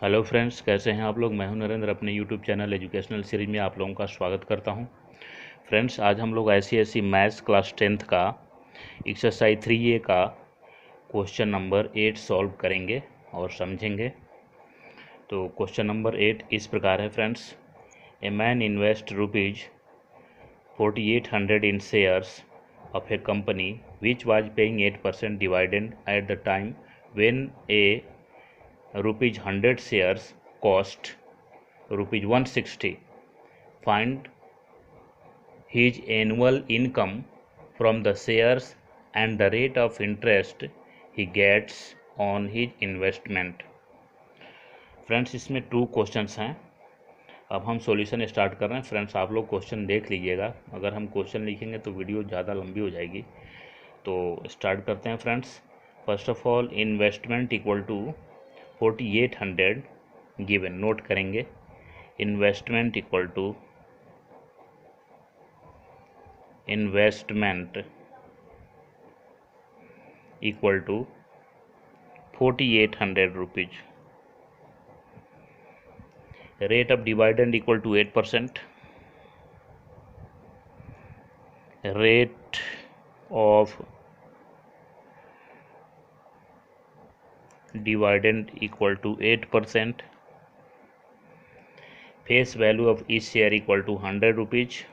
Hello friends, कैसे हैं आप लोग। मैं हूं नरेंद्र, अपने यूट्यूब चैनल एजुकेशनल सीरीज में आप लोगों का स्वागत करता हूं। फ्रेंड्स, आज हम लोग ऐसी मैथ्स क्लास 10th का एक्सरसाइज 3A का क्वेश्चन नंबर 8 सॉल्व करेंगे और समझेंगे। तो क्वेश्चन नंबर 8 इस प्रकार है friends. A man invest ₹4800 in shares of a company which was paying 8% dividend at the time when a ₹100 shares cost ₹160. Find his annual income from the shares and the rate of interest he gets on his investment. Friends, इसमें 2 questions हैं। अब हम solution start कर रहे हैं। Friends, आप लोग question देख लीजिएगा। अगर हम क्वेश्चन लिखेंगे तो वीडियो ज़्यादा लंबी हो जाएगी। तो स्टार्ट करते हैं friends. First of all, investment equal to 4800 given. Note करेंगे, investment equal to equal to 4800 rupees. Rate of dividend equal to 8%। Rate of dividend equal to 8%। Face value of each share equal to 100 rupees.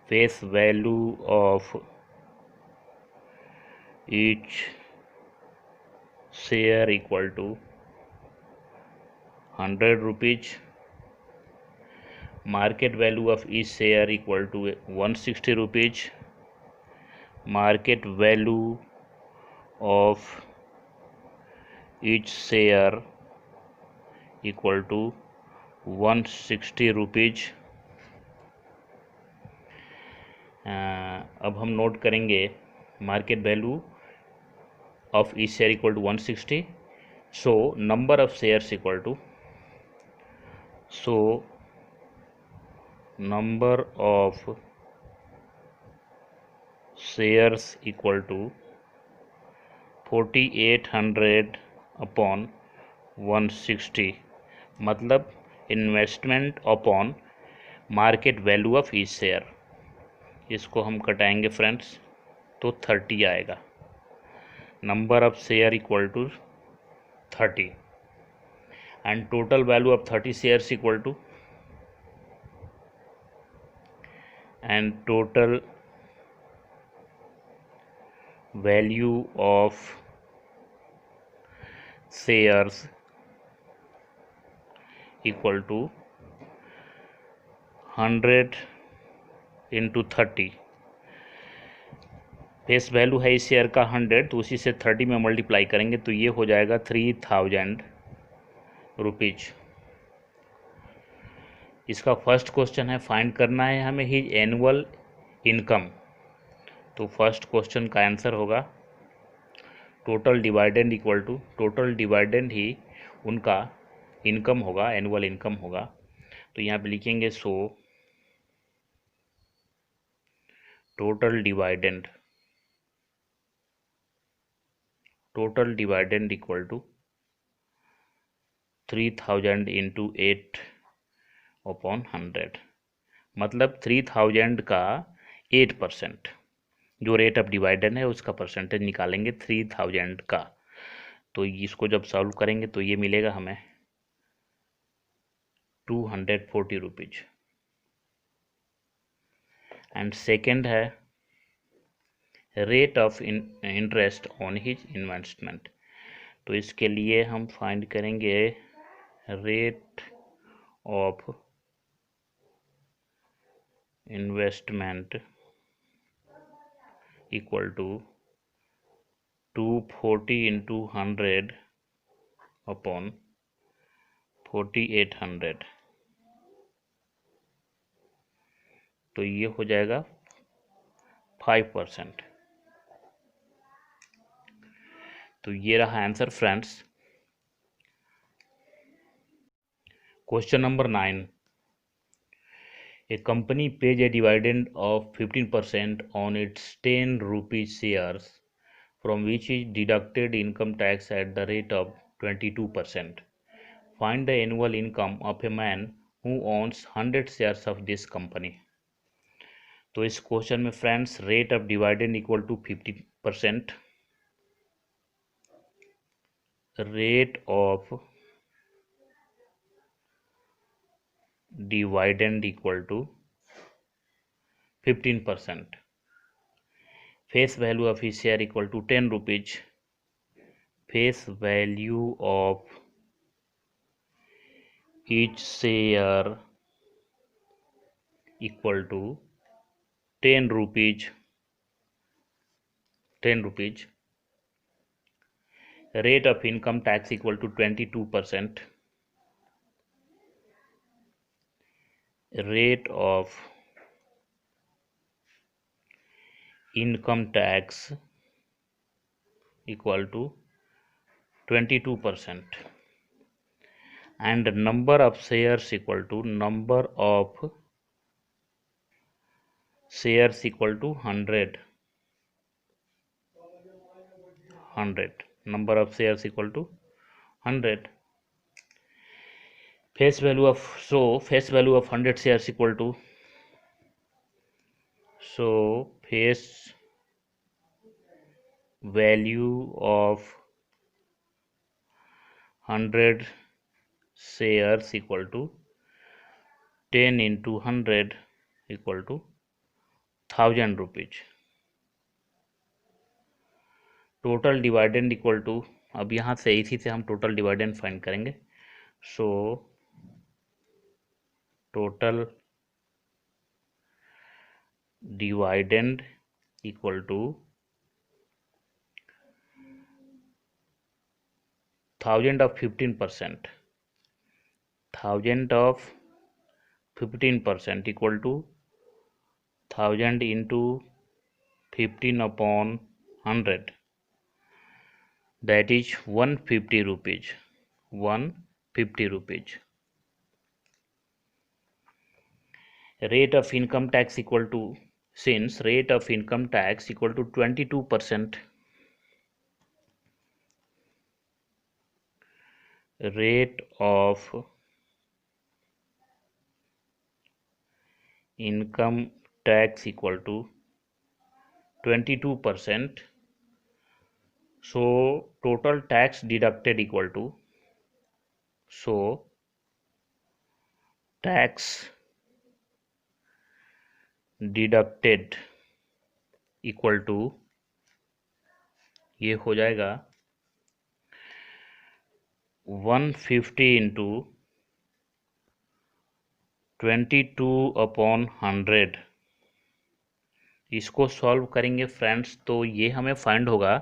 Face value of each share equal to 100 rupees. Market value of each share equal to 160 rupees. Market value of each share equal to 160 rupees. अब हम note करेंगे market value of each share equal to 160. So number of shares equal to number of shares equal to 4800 upon 160, मतलब investment upon market value of each share. इसको हम कटाएंगे friends तो 30 आएगा। Number of share equal to 30 and total value of 30 shares equal to and total value of shares equal to 100 into 30। Face value है इस share का 100, तो उसी से 30 में मल्टीप्लाई करेंगे तो ये हो जाएगा 3000 रुपीज। इसका फर्स्ट क्वेश्चन है, फाइंड करना है हमें हिज एनुअल इनकम। तो फर्स्ट क्वेश्चन का आंसर होगा total dividend equal to, total dividend ही उनका इनकम होगा, एनुअल इनकम होगा। तो यहाँ पे लिखेंगे so total dividend equal to 3000 into 8 upon 100, मतलब 3000 का 8%, जो रेट ऑफ डिवाइडेंड है उसका परसेंटेज निकालेंगे 3000 का। तो इसको जब सॉल्व करेंगे तो ये मिलेगा हमें 240 रुपीज। एंड सेकेंड है rate of interest on his investment. तो इसके लिए हम फाइंड करेंगे rate of investment equal to 240 into 100 upon 4800। तो ये हो जाएगा 5%। तो ये रहा answer friends. Question number 9, a company pays a dividend of 15% on its 10 rupees shares from which is deducted income tax at the rate of 22%. Find the annual income of a man who owns 100 shares of this company. तो इस question में friends rate of dividend equal to 50%, rate of dividend equal to 15%, face value of his share equal to 10 rupees, face value of each share equal to 10 rupees, 10 rupees, rate of income tax equal to 22%, rate of income tax equal to 22%, and number of shares equal to number of shares equal to 100, number of shares equal to 100, face value of, so face value of 100 shares equal to, so face value of 100 shares equal to 10 into 100 equal to 1000 rupees. Total dividend equal to, अब यहाँ से इसी से हम total dividend find करेंगे। So total dividend equal to 1000 of 15%, 1000 of 15% equal to 1000 into 15 upon 100, that is 150 rupees, 150 rupees. Rate of income tax equal to, since rate of income tax equal to 22%, rate of income tax equal to 22%, so total tax deducted equal to, so tax deducted equal to, ये हो जाएगा 150 into 22/100। इसको solve करेंगे friends तो ये हमें find होगा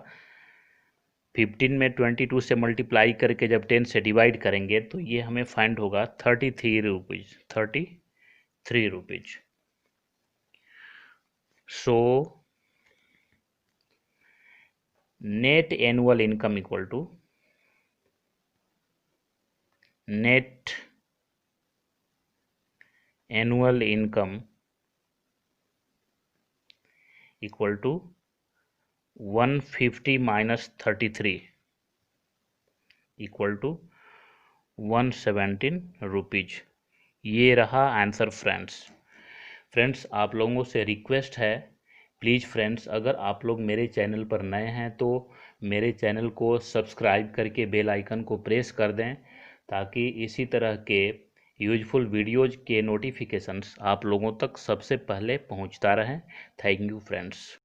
15 में 22 से मल्टीप्लाई करके जब 10 से डिवाइड करेंगे तो ये हमें फाइंड होगा 33 rupees, 33 rupees. So net annual income equal to, net annual income equal to 150 minus 33 equal to 117 rupees. ये रहा आंसर फ्रेंड्स आप लोगों से रिक्वेस्ट है, प्लीज़ फ्रेंड्स अगर आप लोग मेरे चैनल पर नए हैं तो मेरे चैनल को सब्सक्राइब करके बेल आइकन को प्रेस कर दें ताकि इसी तरह के यूजफुल वीडियोज़ के नोटिफिकेशंस आप लोगों तक सबसे पहले पहुंचता रहें। Thank you friends.